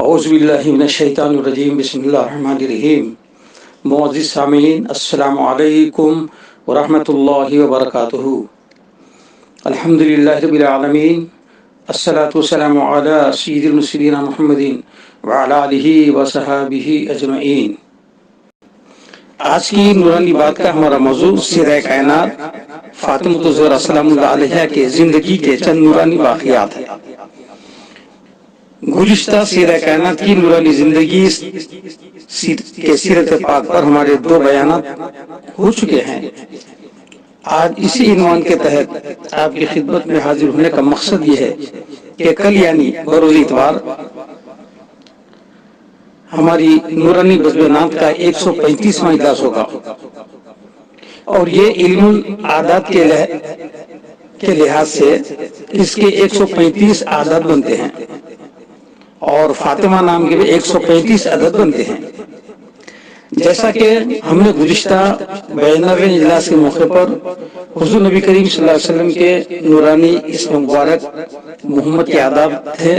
اعوذ باللہ من الشیطان الرجیم بسم اللہ الرحمن الرحیم معزز سامعین السلام علیکم ورحمۃ اللہ وبرکاتہ الحمدللہ رب العالمین الصلاۃ والسلام علی سید المرسلین محمد وعلی آلہ وصحبہ اجمعین۔ آج کی نورانی بات کا ہمارا موضوع سیرہ کائنات فاطمہ الزہرا سلام اللہ علیہا کے زندگی کے چند نورانی واقعات ہیں۔ گزشتہ سیرہ کائنات کی نورانی زندگی کے سیرت پاک پر ہمارے 2 بیانات ہو چکے ہیں۔ آج اسی عنوان کے تحت آپ کی خدمت میں حاضر ہونے کا مقصد یہ ہے کہ کل یعنی بروز اتوار ہماری نورانی بزمنات کا 135واں اجلاس ہوگا، اور یہ علم العادات کے لحاظ سے اس کے 135 عادات بنتے ہیں، اور فاطمہ نام کے بھی 135 عدد بنتے ہیں۔ جیسا کہ ہم نے گزشتہ 92ویں اجلاس کے موقع پر حضور نبی کریم صلی اللہ علیہ وسلم کے نورانی اسم مبارک محمد کے آداب تھے،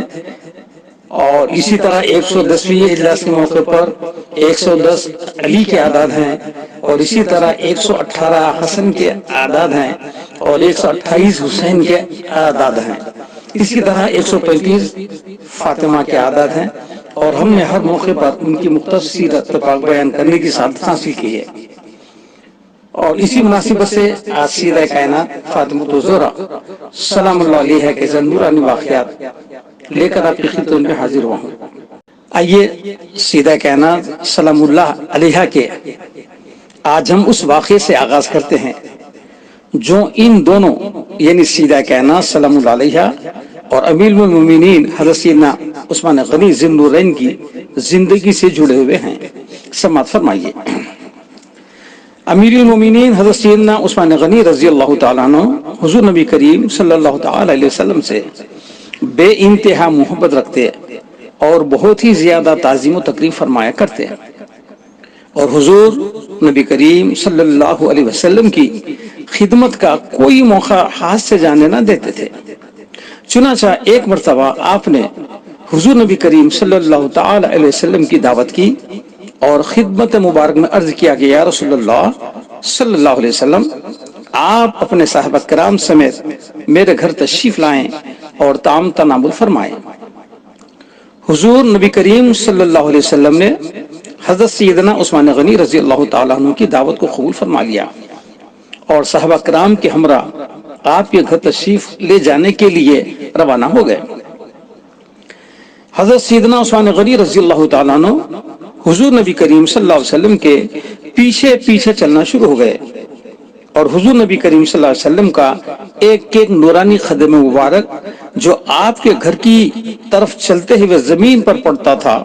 اور اسی طرح 110ویں اجلاس کے موقع پر 110 علی کے اعداد ہیں، اور اسی طرح 118 حسن کے اعداد ہیں، اور 128 حسین کے اعداد ہیں۔ اسی طرح 135 فاطمہ کے اعداد ہیں، اور ہم نے ہر موقع پر ان کی مختصر سیرت پاک بیان کرنے کی سعادت حاصل کی ہے۔ اور اسی مناسبت سے آج سیرہ کائنات فاطمہ الزہرا سلام اللہ علیہا کے نورانی واقعات لے کر آپ کی خدمت میں حاضر ہوا ہوں۔ آئیے سیرہ کائنات سلام اللہ علیہا کے آج ہم اس واقعے سے آغاز کرتے ہیں جو ان دونوں یعنی سیدہ کائنات سلام اللہ علیہا اور امیر المومنین حضرت سیدنا عثمان غنی ذی النورین کی زندگی سے جڑے ہوئے ہیں۔ سماعت فرمائیے۔ امیر المومنین حضرت سیدنا عثمان غنی رضی اللہ تعالیٰ عنہ حضور نبی کریم صلی اللہ تعالیٰ علیہ وسلم سے بے انتہا محبت رکھتے اور بہت ہی زیادہ تعظیم و تکریم فرمایا کرتے، اور حضور نبی کریم صلی اللہ علیہ وسلم کی خدمت کا کوئی موقع ہاتھ سے جانے نہ دیتے تھے۔ چنانچہ ایک مرتبہ آپ نے حضور نبی کریم صلی اللہ تعالی علیہ وسلم کی دعوت کی اور خدمت مبارک میں عرض کیا کہ یا رسول اللہ صلی اللہ علیہ وسلم، آپ اپنے صحابہ کرام سمیت میرے گھر تشریف لائیں اور طعام تناول فرمائیں۔ حضور نبی کریم صلی اللہ علیہ وسلم نے حضرت سیدنا عثمان غنی رضی اللہ تعالیٰ عنہ کی دعوت کو قبول فرما لیا، اور صحابہ کرام کے ہمراہ آپ کے گھر تشریف لے جانے کے لیے روانہ ہو گئے۔ حضرت سیدنا عثمان غنی رضی اللہ تعالیٰ عنہ حضور نبی کریم صلی اللہ علیہ وسلم کے پیچھے پیچھے چلنا شروع ہو گئے، اور حضور نبی کریم صلی اللہ علیہ وسلم کا ایک ایک نورانی قدم مبارک جو آپ کے گھر کی طرف چلتے ہوئے زمین پر پڑتا تھا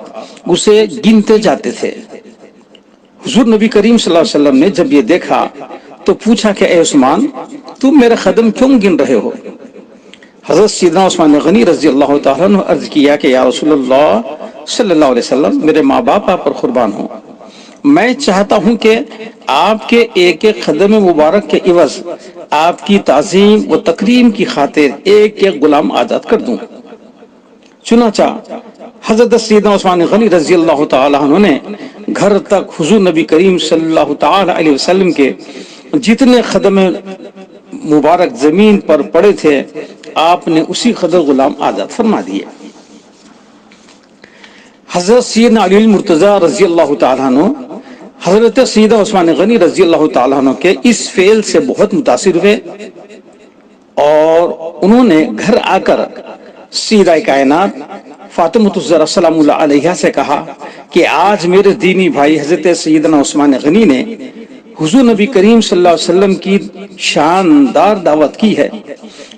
اسے گنتے جاتے تھے۔ حضور نبی کریم صلی اللہ علیہ وسلم نے جب یہ دیکھا تو پوچھا کہ اے عثمان، تم میرے قدم کیوں گن رہے ہو؟ حضرت سیدنا عثمان غنی رضی اللہ تعالیٰ نے عرض کیا کہ یا رسول اللہ صلی اللہ علیہ وسلم، میرے ماں باپ آپ پر قربان ہوں، میں چاہتا ہوں کہ آپ کے ایک ایک قدم مبارک کے عوض آپ کی تعظیم و تکریم کی خاطر ایک ایک غلام آزاد کر دوں۔ چنانچہ حضرت سیدنا عثمان غنی رضی اللہ تعالیٰ عنہ نے گھر تک حضور نبی کریم صلی اللہ تعالیٰ علیہ وسلم کے جتنے قدم مبارک زمین پر پڑے تھے آپ نے اسی قدر غلام آزاد فرما دیے۔ حضرت سیدنا علی المرتضی رضی اللہ تعالیٰ عنہ حضرت سیدنا عثمان غنی رضی اللہ تعالیٰ عنہ کے اس فعل سے بہت متاثر ہوئے، اور انہوں نے گھر آ کر سیدہ کائنات فاطمہ الزہرا سلام اللہ علیہا سے کہا کہ آج میرے دینی بھائی حضرت سیدنا عثمان غنی نے حضور نبی کریم صلی اللہ علیہ وسلم کی شاندار دعوت کی ہے،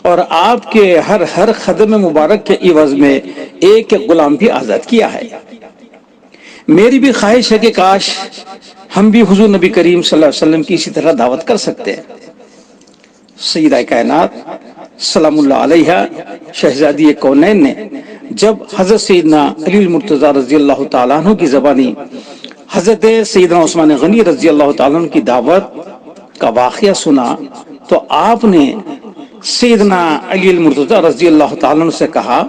اور آپ کے ہر قدم مبارک کے عوض میں ایک ایک غلام بھی آزاد کیا ہے۔ میری بھی خواہش ہے کہ کاش ہم بھی حضور نبی کریم صلی اللہ علیہ وسلم کی اسی طرح دعوت کر سکتے ہیں۔ سیدہ کائنات سلام اللہ علیہا شہزادی کونین نے جب حضرت سیدنا علی المرتضی رضی اللہ تعالیٰ عنہ کی زبانی حضرت سیدنا عثمان غنی رضی اللہ تعالیٰ عنہ کی دعوت کا واقعہ سنا تو آپ نے سیدنا علی المرتضی رضی اللہ تعالیٰ عنہ سے کہا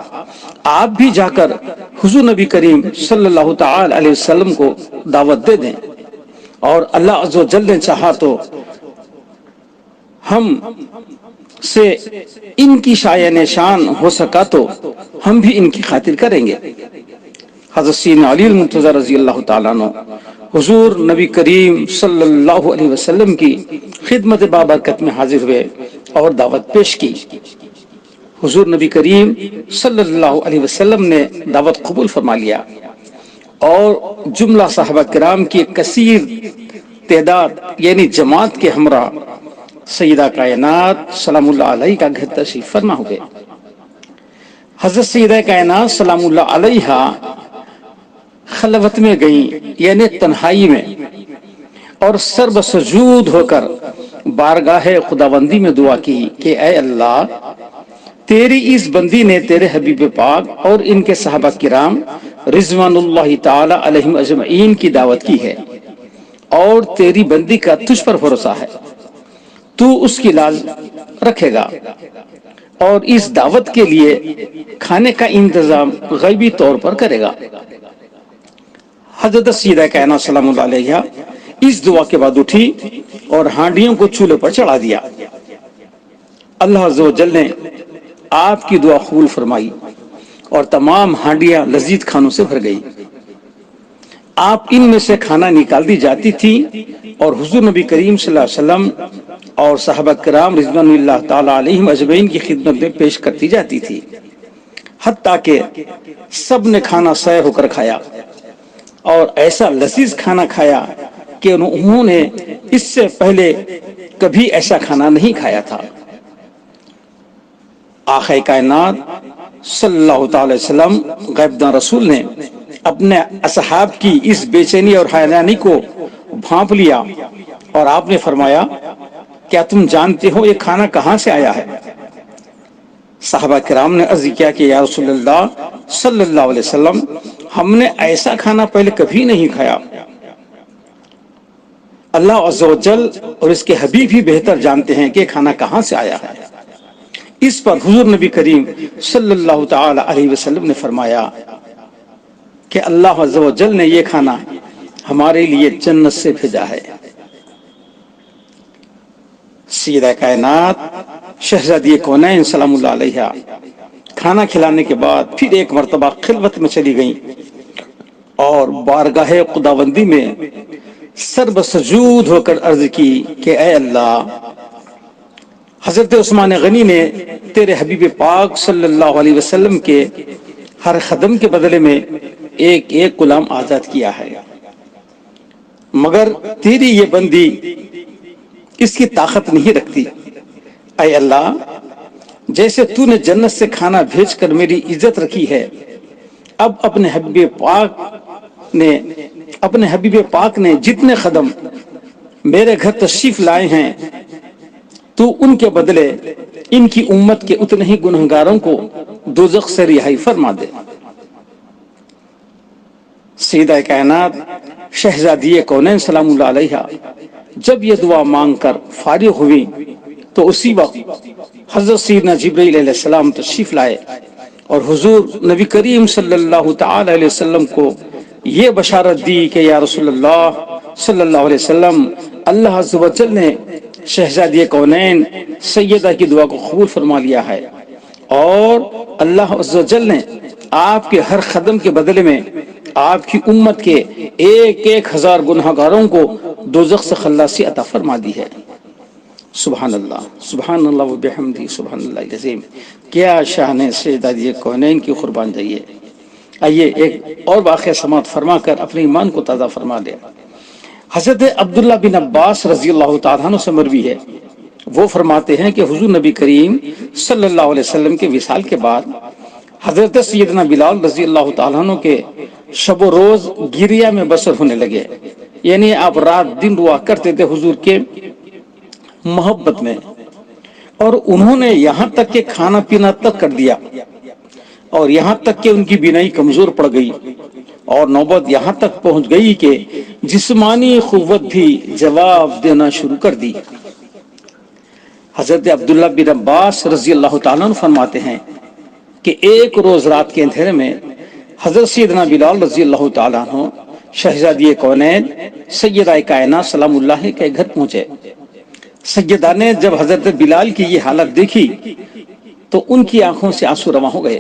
آپ بھی جا کر حضور نبی کریم صلی اللہ تعالی علیہ وسلم کو دعوت دے دیں، اور اللہ عز و جل نے چاہا تو ہم سے ان کی شایان شان ہو سکا تو ہم بھی ان کی خاطر کریں گے۔ حضرت سیدنا علی المرتضی رضی اللہ تعالیٰ عنہ حضور نبی کریم صلی اللہ علیہ وسلم کی خدمت بابرکت میں حاضر ہوئے اور دعوت پیش کی۔ حضور نبی کریم صلی اللہ علیہ وسلم نے دعوت قبول فرما لیا، اور جملہ صحابہ کرام کی ایک کثیر تعداد یعنی جماعت کے ہمراہ سیدہ کائنات سلام اللہ علیہ کا گھر تشریف فرما ہوئے۔ حضرت سیدہ کائنات سلام اللہ علیہ خلوت میں گئیں، یعنی تنہائی میں، اور سر بسجود ہو کر بارگاہ خداوندی میں دعا کی کہ اے اللہ، تیری اس بندی نے تیرے حبیب پاک اور ان کے صحابہ کرام رضوان اللہ تعالی علیہم اجمعین کی دعوت کی ہے، اور تیری بندی کا تجھ پر بھروسہ ہے، تو اس کی لاج رکھے گا، اور اس دعوت کے لیے کھانے کا انتظام غیبی طور پر کرے گا۔ حضرت سیدہ کائنات سلام اللہ علیہ اس دعا کے بعد اٹھی اور ہانڈیوں کو چولہے پر چڑھا دیا۔ اللہ عز و جل نے آپ کی دعا قبول فرمائی اور تمام ہانڈیاں لذیذ کھانوں سے بھر گئی۔ آپ ان میں سے کھانا نکال دی جاتی تھی اور حضور نبی کریم صلی اللہ علیہ وسلم اور صحابہ کرام رضوان اللہ تعالی علیہم اجمعین کی خدمت میں پیش کرتی جاتی تھی، حتیٰ کہ سب نے کھانا سیر ہو کر کھایا، اور ایسا لذیذ کھانا کھایا کہ انہوں نے اس سے پہلے کبھی ایسا کھانا نہیں کھایا تھا۔ آقا کائنات صلی اللہ تعالی وسلم غیب داں رسول نے اپنے اصحاب کی اس بے چینی اور حیرانی کو بھانپ لیا، اور آپ نے فرمایا کیا تم جانتے ہو یہ کھانا کہاں سے آیا ہے؟ صحابہ کرام نے عرض کیا کہ یا رسول اللہ صلی اللہ علیہ وسلم، ہم نے ایسا کھانا پہلے کبھی نہیں کھایا۔ اللہ عز و جل اور اس کے حبیب ہی بہتر جانتے ہیں کہ کھانا کہاں سے آیا ہے۔ اس پر حضور نبی کریم صلی اللہ تعالی علیہ وسلم نے فرمایا کہ اللہ عز و جل نے یہ کھانا ہمارے لیے جنت سے بھیجا ہے۔ سیدہ کائنات شہزادی کونین سلام اللہ علیہ کھانا کھلانے کے بعد پھر ایک مرتبہ خلوت میں چلی گئیں اور بارگاہ خداوندی میں سر بسجود ہو کر عرض کی کہ اے اللہ، حضرت عثمان غنی نے تیرے حبیب پاک صلی اللہ علیہ وسلم کے ہر خدم کے بدلے میں ایک ایک غلام آزاد کیا ہے، مگر تیری یہ بندی اس کی طاقت نہیں رکھتی۔ اے اللہ، جیسے تو نے جنت سے کھانا بھیج کر میری عزت رکھی ہے، اب اپنے حبیب پاک نے جتنے خدم میرے گھر تشریف لائے ہیں، تو ان کے بدلے ان کی امت کے اتنے ہی گنہگاروں کو دوزخ سے رہائی فرما دے۔ سیدہ کائنات شہزادی کونین سلام اللہ علیہ جب یہ دعا مانگ کر فارغ ہوئی تو اسی وقت حضرت سیدنا جبرائیل علیہ السلام تشریف لائے اور حضور نبی کریم صلی اللہ تعالی علیہ وسلم کو یہ بشارت دی کہ یا رسول اللہ صلی اللہ علیہ وسلم، اللہ عز و جل نے شہزادی کونین سیدہ کی دعا کو قبول فرما لیا ہے، اور اللہ عز و جل نے آپ کے ہر خدم کے بدلے میں آپ کی امت کے ایک ایک ہزار گناہگاروں کو دوزخ سے خلاصی عطا فرما دی ہے۔ سبحان اللہ و بحمدہ سبحان اللہ العظیم۔ کیا شان سیدہ کونین کی قربان جائیے۔ آئیے ایک اور واقعہ سماعت فرما کر اپنے ایمان کو تازہ فرما لیں۔ حضرت عبداللہ بن عباس رضی اللہ تعالیٰ عنہ سے مروی ہے، وہ فرماتے ہیں کہ حضور نبی کریم صلی اللہ علیہ وسلم کے وصال کے بعد حضرت سیدنا بلال رضی اللہ تعالیٰ عنہ کے شب و روز گریا میں بسر ہونے لگے، یعنی آپ رات دن دعا کرتے تھے حضور کے محبت میں، اور انہوں نے یہاں تک کہ کھانا پینا تک کر دیا، اور یہاں تک کہ ان کی بینائی کمزور پڑ گئی، اور نوبت یہاں تک پہنچ گئی کہ جسمانی قوت بھی جواب دینا شروع کر دی۔ حضرت عبداللہ بن عباس رضی اللہ تعالیٰ عنہ فرماتے ہیں کہ ایک روز رات کے اندھیرے میں حضرت سیدنا بلال رضی اللہ تعالیٰ عنہ شہزادی کونین سیدہ کائنات سلام اللہ کے گھر پہنچے۔ سیدہ نے جب حضرت بلال کی یہ حالت دیکھی تو ان کی آنکھوں سے آنسو رواں ہو گئے۔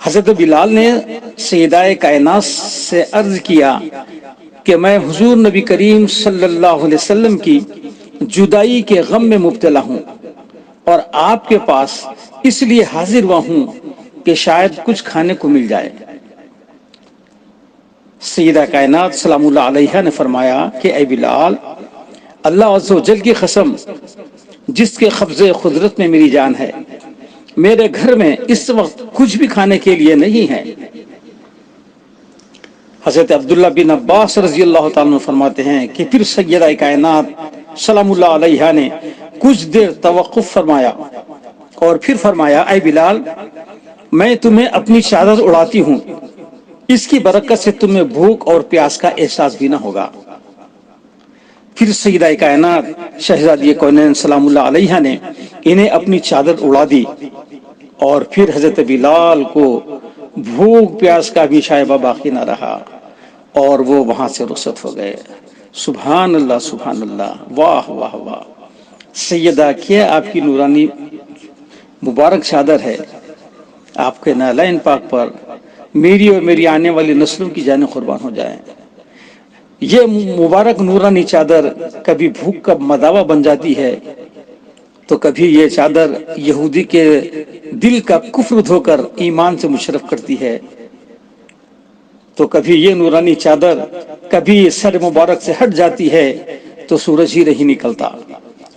حضرت بلال نے سیدہ کائنات سے عرض کیا کہ میں حضور نبی کریم صلی اللہ علیہ وسلم کی جدائی کے غم میں مبتلا ہوں اور آپ کے پاس اس لیے حاضر ہوا ہوں کہ شاید کچھ کھانے کو مل جائے۔ سیدہ کائنات سلام اللہ علیہا نے فرمایا کہ اے بلال، اللہ عز و جل کی قسم جس کے قبضے قدرت میں میری جان ہے، میرے گھر میں اس وقت کچھ بھی کھانے کے لیے نہیں ہے۔ حضرت عبداللہ بن عباس رضی اللہ تعالیٰ عنہ فرماتے ہیں کہ پھر سیدہ کائنات سلام اللہ علیہا نے کچھ دیر توقف فرمایا اور پھر فرمایا اے بلال، میں تمہیں اپنی چادر اڑاتی ہوں، اس کی برکت سے تمہیں بھوک اور پیاس کا احساس بھی نہ ہوگا۔ پھر سیدہ کائنات شہزادی کونین سلام اللہ علیہا نے انہیں اپنی چادر اڑا دی اور پھر حضرت بلال کو بھوک پیاس کا بھی شائبہ باقی نہ رہا اور وہ وہاں سے رخصت ہو گئے۔ سبحان اللہ سبحان اللہ، واہ واہ واہ۔ سیدہ کیا آپ کی نورانی مبارک چادر ہے، آپ کے نالین پاک پر میری اور میری آنے والی نسلوں کی جانیں قربان ہو جائیں۔ یہ مبارک نورانی چادر کبھی بھوک کا مداوا بن جاتی ہے تو کبھی یہ چادر یہودی کے دل کا کفر دھو کر ایمان سے مشرف کرتی ہے، تو کبھی یہ نورانی چادر کبھی سر مبارک سے ہٹ جاتی ہے تو سورج ہی نہیں نکلتا،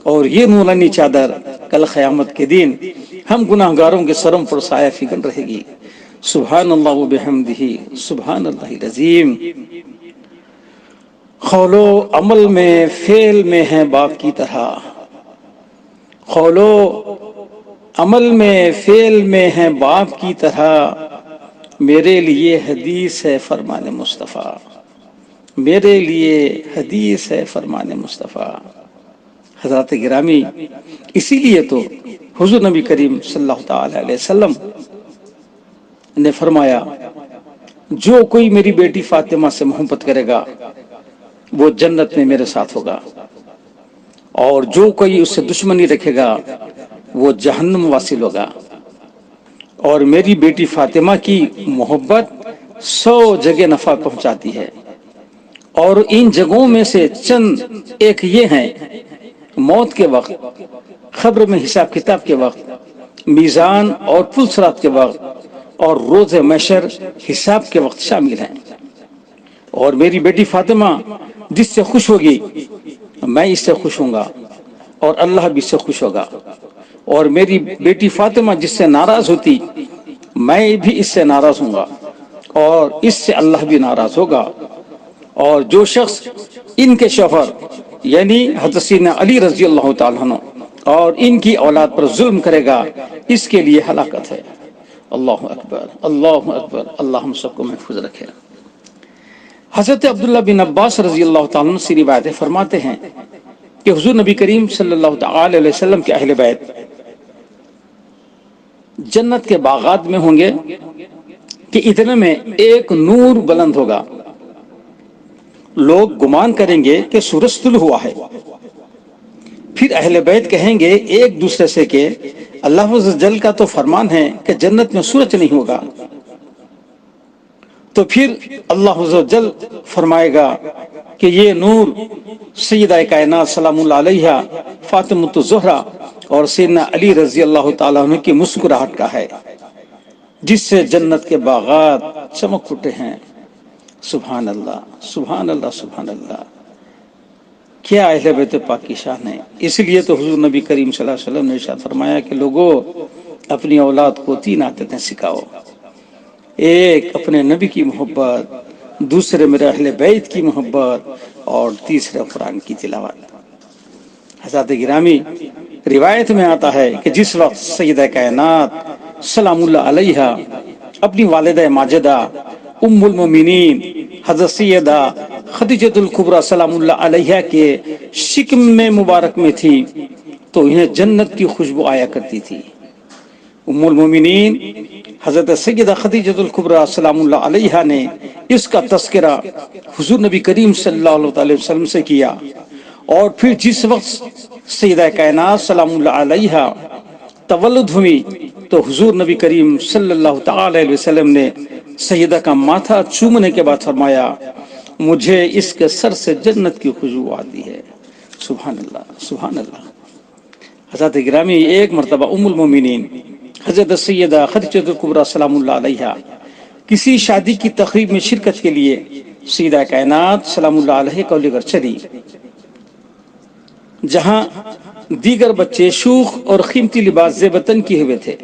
اور یہ نورانی چادر کل قیامت کے دن ہم گناہ گاروں کے سروں پر سایہ فکن رہے گی۔ سبحان اللہ و بحمدہ، سبحان اللہ العظیم۔ قول و عمل میں فعل میں ہے باپ کی طرح، قول و عمل میں فعل میں ہے باپ کی طرح، میرے لیے حدیث ہے فرمان مصطفیٰ، میرے لیے حدیث ہے فرمان مصطفیٰ۔ حضرات گرامی، اسی لیے تو حضور نبی کریم صلی اللہ تعالی علیہ وسلم نے فرمایا جو کوئی میری بیٹی فاطمہ سے محبت کرے گا وہ جنت میں میرے ساتھ ہوگا، اور جو کوئی اس سے دشمنی رکھے گا وہ جہنم واصل ہوگا۔ اور میری بیٹی فاطمہ کی محبت 100 جگہ نفع پہنچاتی ہے، اور ان جگہوں میں سے چند ایک یہ ہیں: موت کے وقت، قبر میں حساب کتاب کے وقت، میزان اور پل صراط کے وقت، اور روز محشر حساب کے وقت شامل ہیں۔ اور میری بیٹی فاطمہ جس سے خوش ہوگی میں اس سے خوش ہوں گا اور اللہ بھی اس سے خوش ہوگا، اور میری بیٹی فاطمہ جس سے ناراض ہوتی میں بھی اس سے ناراض ہوں گا اور اس سے اللہ بھی ناراض ہوگا۔ اور جو شخص ان کے شوہر یعنی حضرت سیدنا علی رضی اللہ تعالیٰ عنہ اور ان کی اولاد پر ظلم کرے گا اس کے لیے ہلاکت ہے۔ اللہ اکبر، اللہ اکبر، اللہ ہم سب کو محفوظ رکھے۔ حضرت عبداللہ بن عباس رضی اللہ تعالیٰ عنہ سے روایتیں فرماتے ہیں کہ حضور نبی کریم صلی اللہ تعالی علیہ وسلم کے اہل بیت جنت کے باغات میں ہوں گے کہ اتنے میں ایک نور بلند ہوگا، لوگ گمان کریں گے کہ سورج طلوع ہوا ہے، پھر اہل بیت کہیں گے ایک دوسرے سے کہ اللہ عز و جل کا تو فرمان ہے کہ جنت میں سورج نہیں ہوگا، تو پھر اللہ عز و جل فرمائے گا کہ یہ نور سیدہ کائنات سلام اللہ علیہا فاطمۃ الزہرا اور سیدنا علی رضی اللہ تعالیٰ عنہ کی مسکراہٹ کا ہے جس سے جنت کے باغات چمک اٹھے ہیں۔ سبحان اللہ سبحان اللہ سبحان اللہ، کیا اہل بیت پاک کی شان ہے۔ اس لیے تو حضور نبی کریم صلی اللہ علیہ وسلم نے ارشاد فرمایا کہ لوگوں اپنی اولاد کو 3 عادتیں سکھاؤ، ایک اپنے نبی کی محبت، دوسرے میرے اہل بیت کی محبت، اور تیسرے قرآن کی تلاوت۔ حضرات گرامی، روایت میں آتا ہے کہ جس وقت سیدہ کائنات سلام اللہ علیہا اپنی والدہ ماجدہ ام المومنین حضرت سیدہ خدیجۃ الکبریٰ سلام اللہ علیہا کے شکم میں مبارک میں تھی تو انہیں جنت کی خوشبو آیا کرتی تھی، ام المومنین حضرت سیدہ خدیجہ الکبریٰ سلام اللہ علیہا نے اس کا تذکرہ حضور نبی کریم صلی اللہ علیہ وسلم سے کیا، اور پھر جس وقت سیدہ کائنات سلام اللہ علیہا تولد ہوئی تو حضور نبی کریم صلی اللہ تعالی علیہ وسلم نے سیدہ کا ماتھا چومنے کے بعد فرمایا مجھے اس کے سر سے جنت کی خوشبو آتی ہے۔ سبحان اللہ، سبحان اللہ۔ حضرت گرامی، ایک مرتبہ ام المومنین حضرت سیدہ خدیجہ الکبریٰ سلام اللہ علیہا کسی شادی کی تقریب میں شرکت کے لیے سیدہ کائنات سلام اللہ علیہ کو لے کر چلی، جہاں دیگر بچے شوخ اور قیمتی لباس زیب تن کیے ہوئے تھے۔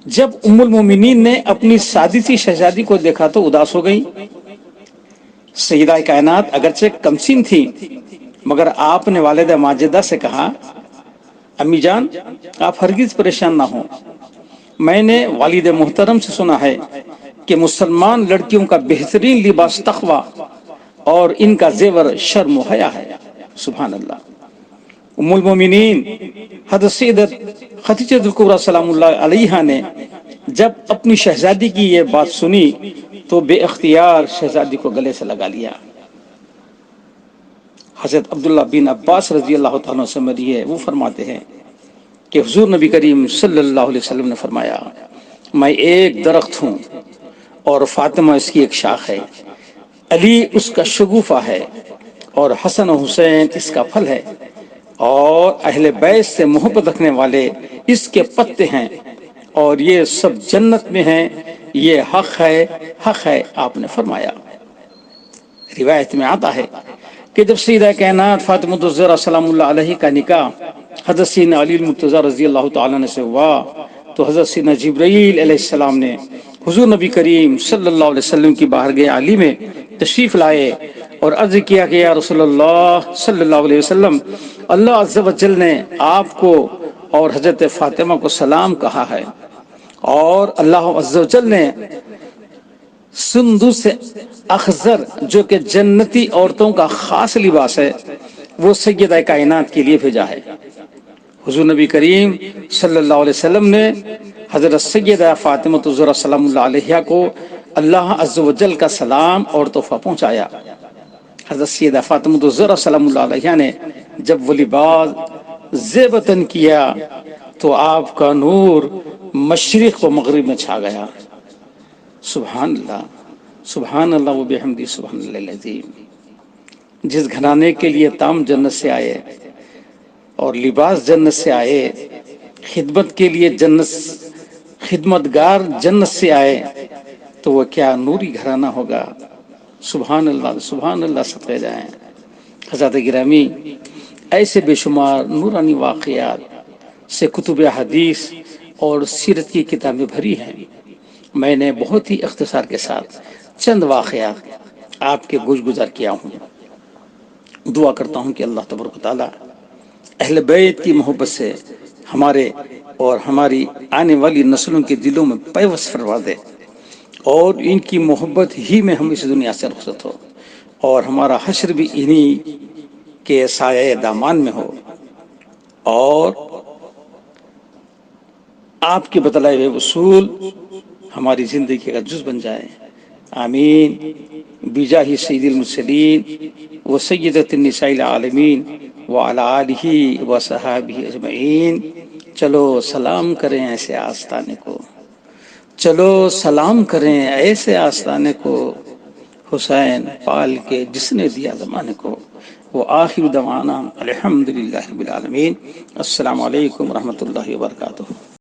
جب ام المومنین نے اپنی سادسی شہزادی کو دیکھا تو اداس ہو گئی۔ سیدہ کائنات اگرچہ کمسن تھی مگر آپ نے والدہ ماجدہ سے کہا امی جان آپ ہرگز پریشان نہ ہوں، میں نے والد محترم سے سنا ہے کہ مسلمان لڑکیوں کا بہترین لباس تقویٰ اور ان کا زیور شرم و حیا ہے۔ سبحان اللہ۔ ام المومنین حضرت سیدہ خدیجہ الکبریٰ سلام اللہ علیہا نے جب اپنی شہزادی کی یہ بات سنی تو بے اختیار شہزادی کو گلے سے لگا لیا۔ حضرت عبداللہ بن عباس رضی اللہ تعالیٰ سے مروی ہے، وہ فرماتے ہیں کہ حضور نبی کریم صلی اللہ علیہ وسلم نے فرمایا میں ایک درخت ہوں اور فاطمہ اس کی ایک شاخ ہے، علی اس کا شگوفہ ہے اور حسن و حسین اس کا پھل ہے، اور اہل بیت سے محبت رکھنے والے اس کے پتے ہیں، اور یہ سب جنت میں ہیں، یہ حق ہے، حق ہے۔ آپ نے فرمایا، روایت میں آتا ہے کہ جب سیدہ کائنات فاطمہ الزہرا سلام اللہ علیہ کا نکاح حضرت سیدنا علی المرتضیٰ رضی اللہ تعالیٰ عنہ سے ہوا تو حضرت سیدنا جبرائیل علیہ السلام نے حضور نبی کریم صلی اللہ علیہ وسلم کی بارگاہ عالی میں تشریف لائے اور عرض کیا کہ یا رسول اللہ صلی اللہ علیہ وسلم، اللہ عز و جل نے آپ کو اور حضرت فاطمہ کو سلام کہا ہے، اور اللہ عز و جل نے سندس اخضر جو کہ جنتی عورتوں کا خاص لباس ہے وہ سیدہ کائنات کے لیے بھیجا ہے۔ حضور نبی کریم صلی اللہ علیہ وسلم نے حضرت سیدہ فاطمہ الزہرا سلام اللہ علیہا کو اللہ عز و جل کا سلام اور تحفہ پہنچایا۔ حضرت سیدہ فاطمہ الزہرا سلام اللہ علیہا نے جب وہ لباس زیب تن کیا تو آپ کا نور مشرق و مغرب میں چھا گیا۔ سبحان اللہ، سبحان اللہ و بحمدہ، سبحان اللہ العظیم۔ جس گھرانے کے لیے تام جنت سے آئے اور لباس جنت سے آئے، خدمت کے لیے جنت، خدمتگار جنت سے آئے، تو وہ کیا نوری گھرانہ ہوگا۔ سبحان اللہ، سبحان اللہ، صدقے جائیں۔ حضرات گرامی، ایسے بے شمار نورانی واقعات سے کتب حدیث اور سیرت کی کتابیں بھری ہیں۔ میں نے بہت ہی اختصار کے ساتھ چند واقعات آپ کے گوش گزار کیا ہوں۔ دعا کرتا ہوں کہ اللہ تبارک و تعالی اہل بیت کی محبت سے ہمارے اور ہماری آنے والی نسلوں کے دلوں میں پیوست فرما دے، اور ان کی محبت ہی میں ہم اس دنیا سے رخصت ہو، اور ہمارا حشر بھی انہی کے سایہ دامان میں ہو، اور آپ کے بتلائے ہوئے اصول ہماری زندگی کا جز بن جائے۔ آمین بجاہ سید المرسلین و سیدۃ النساء العالمین وعلی آلہ و صحابہ اجمعین۔ چلو سلام کریں ایسے آستانے کو، چلو سلام کریں ایسے آستانے کو، حسین پال کے جس نے دیا زمانے کو۔ وآخر دعوانا الحمدللہ رب العالمین۔ السلام علیکم ورحمۃ اللہ وبرکاتہ۔